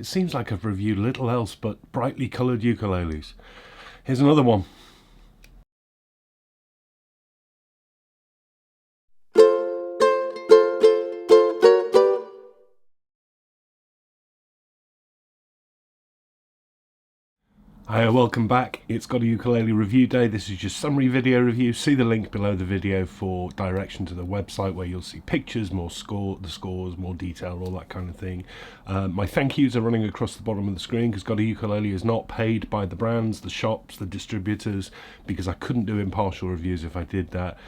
It seems like I've reviewed little else but brightly coloured ukuleles. Here's another one. Hi, welcome back. It's GotAUkulele review day. This is your summary video review. See the link below the video for direction to the website where you'll see pictures, more the scores, more detail, all that kind of thing. My thank yous are running across the bottom of the screen because GotAUkulele is not paid by the brands, the shops, the distributors, because I couldn't do impartial reviews if I did that.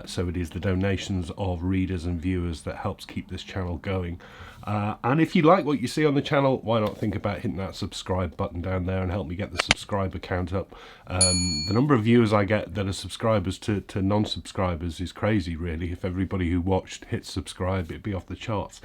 So it is the donations of readers and viewers that helps keep this channel going. And if you like what you see on the channel, why not think about hitting that subscribe button down there and help me get the subscriber count up. The number of viewers I get that are subscribers to non-subscribers is crazy, really. If everybody who watched hit subscribe, it'd be off the charts.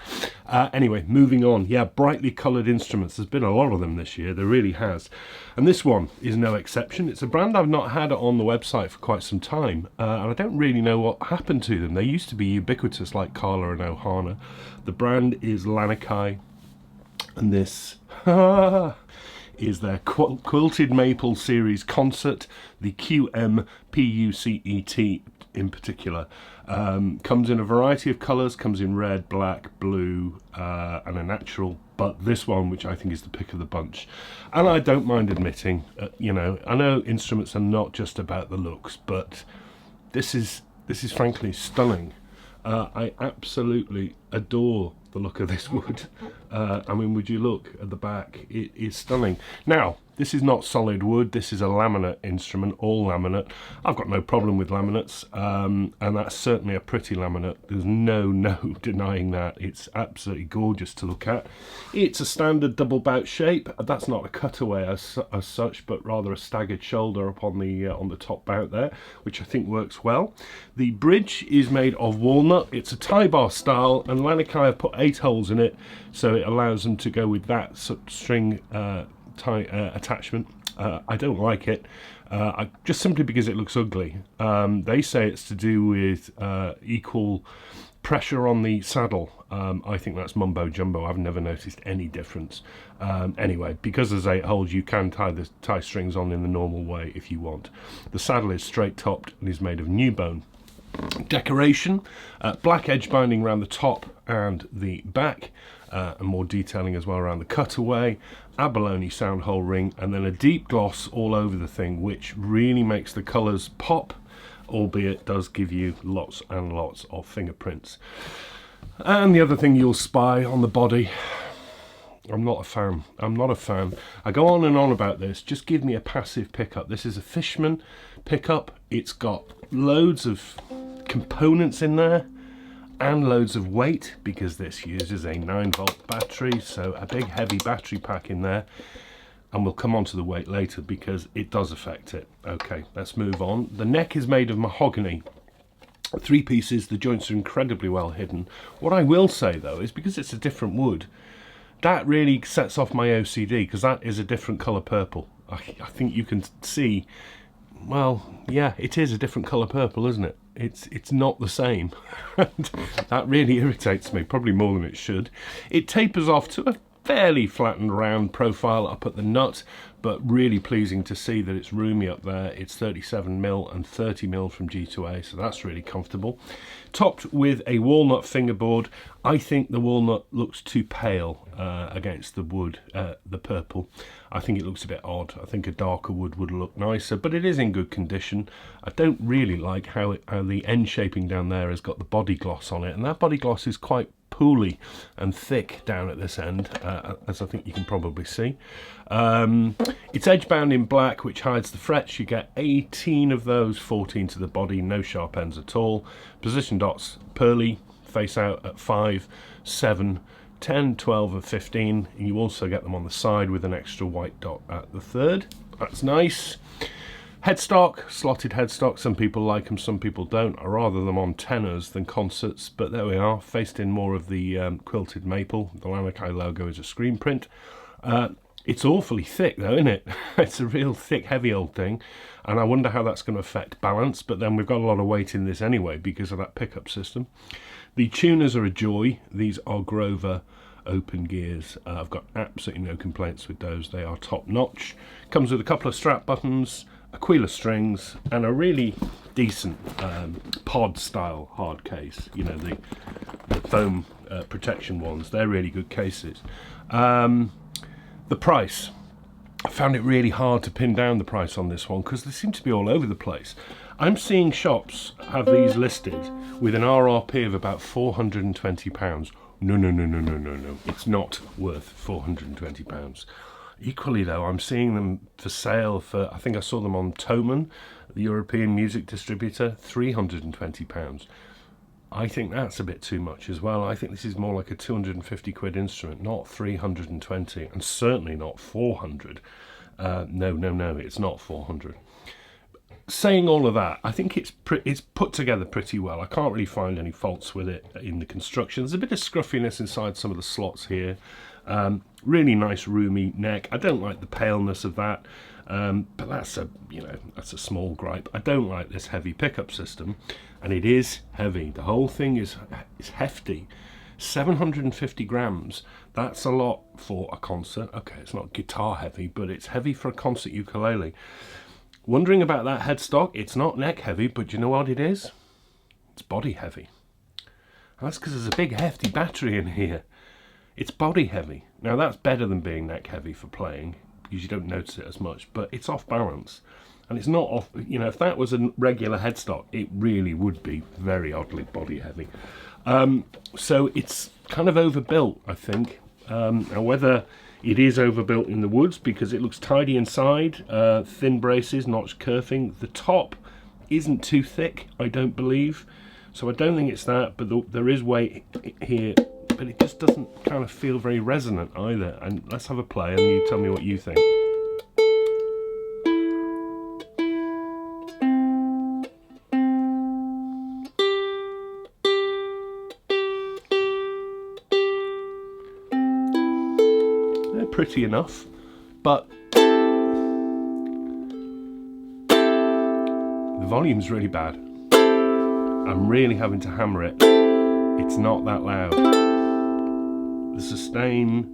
Anyway, moving on. Yeah, brightly coloured instruments. There's been a lot of them this year. There really has. And this one is no exception. It's a brand I've not had on the website for quite some time. And I don't really know what happened to them. They used to be ubiquitous like Carla and Ohana. The brand is Lanikai. And this is their Quilted Maple Series Concert, the QMPU-CEC in particular. Comes in a variety of colours, comes in red, black, blue, and a natural, but this one, which I think is the pick of the bunch. And I don't mind admitting, you know, I know instruments are not just about the looks, but this is frankly stunning. I absolutely adore the look of this wood. I mean, would you look at the back? It is stunning. Now, this is not solid wood. This is a laminate instrument, all laminate. I've got no problem with laminates, and that's certainly a pretty laminate. There's no denying that. It's absolutely gorgeous to look at. It's a standard double bout shape. That's not a cutaway as such, but rather a staggered shoulder up on the top bout there, which I think works well. The bridge is made of walnut. It's a tie bar style, and Lanikai have put 8 holes in it, so it allows them to go with that sort of string attachment. I don't like it, just simply because it looks ugly. They say it's to do with equal pressure on the saddle. I think that's mumbo jumbo. I've never noticed any difference. Anyway, because there's 8 holes, you can tie strings on in the normal way if you want. The saddle is straight topped and is made of new bone. Decoration, black edge binding around the top and the back, and more detailing as well around the cutaway, abalone sound hole ring, and then a deep gloss all over the thing, which really makes the colours pop, albeit does give you lots and lots of fingerprints. And the other thing you'll spy on the body, I'm not a fan. I go on and on about this. Just give me a passive pickup. This is a Fishman pickup. It's got loads of components in there and loads of weight because this uses a 9-volt battery, so a big heavy battery pack in there. And we'll come on to the weight later because it does affect it. Okay, let's move on. The neck is made of mahogany. 3 pieces. The joints are incredibly well hidden. What I will say though is, because it's a different wood, that really sets off my OCD, because that is a different colour purple. I think you can see, well, yeah, it is a different colour purple, isn't it? It's not the same. That really irritates me, probably more than it should. It tapers off to a fairly flattened round profile up at the nut, but really pleasing to see that it's roomy up there. It's 37mm and 30mm from G2A, so that's really comfortable. Topped with a walnut fingerboard. I think the walnut looks too pale against the wood, the purple. I think it looks a bit odd. I think a darker wood would look nicer, but it is in good condition. I don't really like how the end shaping down there has got the body gloss on it, and that body gloss is quite pooly and thick down at this end, as I think you can probably see. It's edge bound in black, which hides the frets. You get 18 of those, 14 to the body, no sharp ends at all. Position dots pearly, face out at 5, 7, 10, 12 and 15, and you also get them on the side with an extra white dot at the 3rd. That's nice. Headstock, slotted headstock. Some people like them, some people don't. I rather them on tenors than concerts, but there we are. Faced in more of the quilted maple. The Lanikai logo is a screen print. It's awfully thick though, isn't it? It's a real thick, heavy old thing, and I wonder how that's going to affect balance, but then we've got a lot of weight in this anyway because of that pickup system. The tuners are a joy. These are Grover open gears. I've got absolutely no complaints with those. They are top notch. Comes with a couple of strap buttons, Aquila strings, and a really decent pod style hard case. You know, the foam protection ones, they're really good cases. The price, I found it really hard to pin down the price on this one because they seem to be all over the place. I'm seeing shops have these listed with an RRP of about £420. No, it's not worth £420. Equally though, I'm seeing them for sale for, I think I saw them on Thomann, the European music distributor, £320. I think that's a bit too much as well. I think this is more like a 250 quid instrument, not 320, and certainly not 400. No, it's not 400. Saying all of that, I think it's put together pretty well. I can't really find any faults with it in the construction. There's a bit of scruffiness inside some of the slots here. Really nice roomy neck. I don't like the paleness of that, but that's a small gripe. I don't like this heavy pickup system, and it is heavy. The whole thing is hefty. 750 grams. That's a lot for a concert. Okay, it's not guitar heavy, but it's heavy for a concert ukulele. Wondering about that headstock. It's not neck heavy, but you know what it is? It's body heavy. And that's because there's a big hefty battery in here. It's body heavy. Now that's better than being neck heavy for playing, because you don't notice it as much, but it's off balance. And it's not off, you know, if that was a regular headstock, it really would be very oddly body heavy. So it's kind of overbuilt, I think. Now whether it is overbuilt in the woods because it looks tidy inside, thin braces, notched kerfing. The top isn't too thick, I don't believe. So I don't think it's that, but there is weight here, but it just doesn't kind of feel very resonant either. And let's have a play and you tell me what you think. Pretty enough, but the volume's really bad. I'm really having to hammer it. It's not that loud. The sustain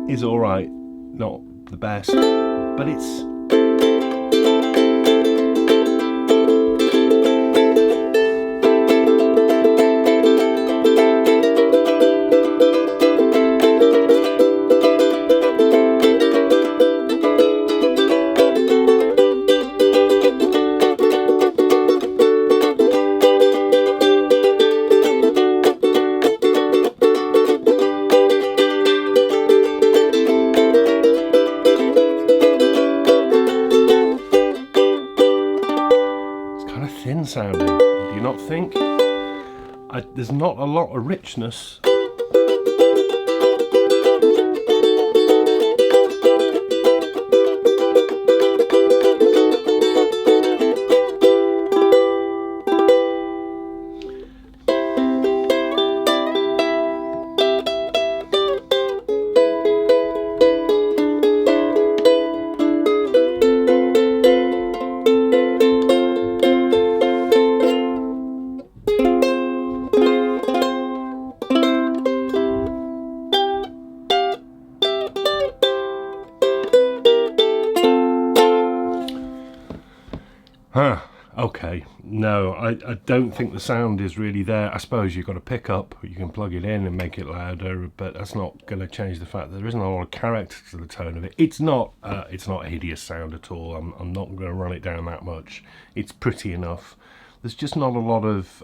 is alright, not the best, but it's thin sounding, do you not think? There's not a lot of richness. Okay, no, I don't think the sound is really there. I suppose you've got a pickup, you can plug it in and make it louder, but that's not going to change the fact that there isn't a lot of character to the tone of it. It's not a hideous sound at all. I'm not going to run it down that much. It's pretty enough. There's just not a lot of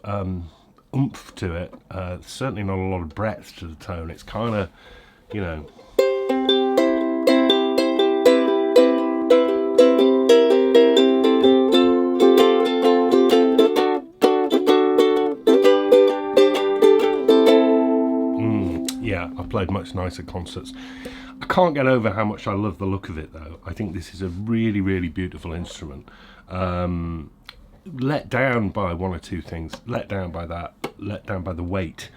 oomph to it. Certainly not a lot of breadth to the tone. It's kind of, you know... I've played much nicer concerts. I can't get over how much I love the look of it though. I think this is a really, really beautiful instrument. Let down by one or two things. Let down by that. Let down by the weight.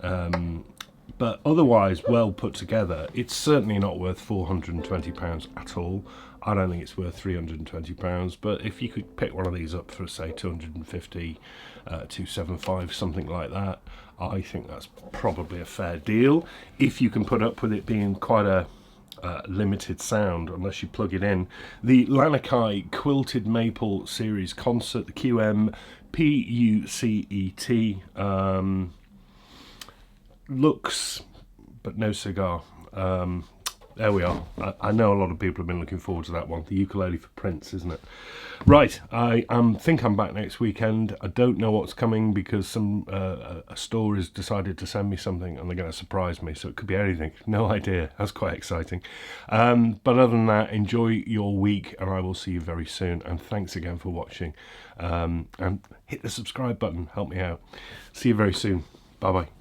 But otherwise well put together. It's certainly not worth £420 at all. I don't think it's worth £320, but if you could pick one of these up for say 250, 275, something like that, I think that's probably a fair deal if you can put up with it being quite a limited sound unless you plug it in. The Lanikai Quilted Maple Series Concert, the QMPU-CEC, looks but no cigar. There we are. I know a lot of people have been looking forward to that one. The ukulele for Prince, isn't it? Right, I think I'm back next weekend. I don't know what's coming because a store has decided to send me something and they're going to surprise me. So it could be anything. No idea. That's quite exciting. But other than that, enjoy your week and I will see you very soon. And thanks again for watching. And hit the subscribe button. Help me out. See you very soon. Bye-bye.